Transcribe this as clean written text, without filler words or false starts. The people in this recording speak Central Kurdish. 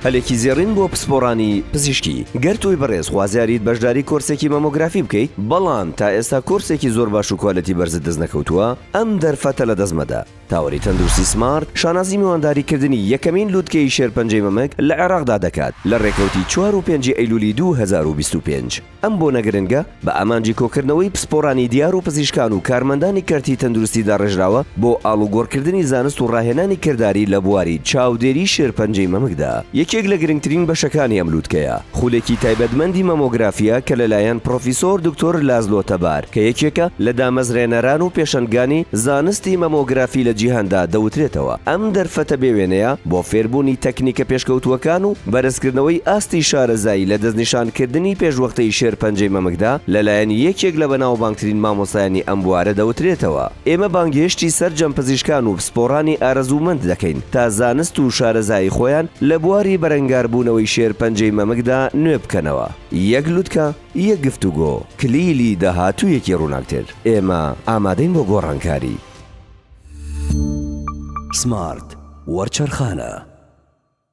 هەلێکی زێڕین بۆ پسپۆڕانی پزیشکی. گەر توی بەڕێز خوازیاریت بەشداری کۆرسێکی مەمۆگرافی بکەیت، بەڵام تا ئێستا کۆرسێکی زۆر باش و کۆالەتی بەرزت دەست نەکەوتووە، ئەم دەرفەتە لە دەستمەدا. تاوەری تەندروستی سمارت شانازی میوانداریکردنی یەکەمین لووتکەی شێرپەنجەی مەمەک لە عێراقدا دەکات لە ڕێکەوتی 4 و 5 ئەیلولی 2025. ئەم بۆ نەگرنگە بە ئامانجی کۆکردنەوەی پسپۆڕانی دیار و پزیشکان و کارمەندانی کەرتی تەندروستیدا ڕێژراوە بۆ ئاڵوگۆڕکردنی زانست و ڕاهێنانی کردداری لە بواری چاودێری شێرپەنجەی مەمەکدا. یەکێک لە گرنگترین بەشەکانی ئەم لووتکەیە خولێکی تایبەتمەندی مەمۆگرافیە کە لەلایەن پرۆفیسۆر دکتۆر لازلۆ تەبار کە یەکێکە لە دامەزرێنەران و پێشەنگانی زانستی مەمۆگرافی لە جیهاندا دەوترێتەوە. ئەم دەرفەتە بێوێنەیە بۆ فێربوونی تەکنیکە پێشکەوتووەکان و بەرزکردنەوەی ئاستی شارەزایی لە دەستنیشانکردنی پێشوەختەی شێرپەنجەی مەمەکدا لەلایەن یەکێک لە بەناوبانگترین مامۆستایانی ئەم بوارە دەوترێتەوە. ئێمە بانگهێشتی سەرجەم پزیشکان و پسپۆڕانی ئارەزوومەند دەکەین تا زانست و شارەزایی خۆیان لە بواری بەرەنگاربوونەوەی شێرپەنجەی مەمەکدا نوێ بکەنەوە. یەک لووتکە، یەک گفتوگۆ، کلیلی داهاتوویەکی ڕووناکتر. ئێمە ئامادەین بۆ گۆڕانکاری. سمارت وەرچەرخانە.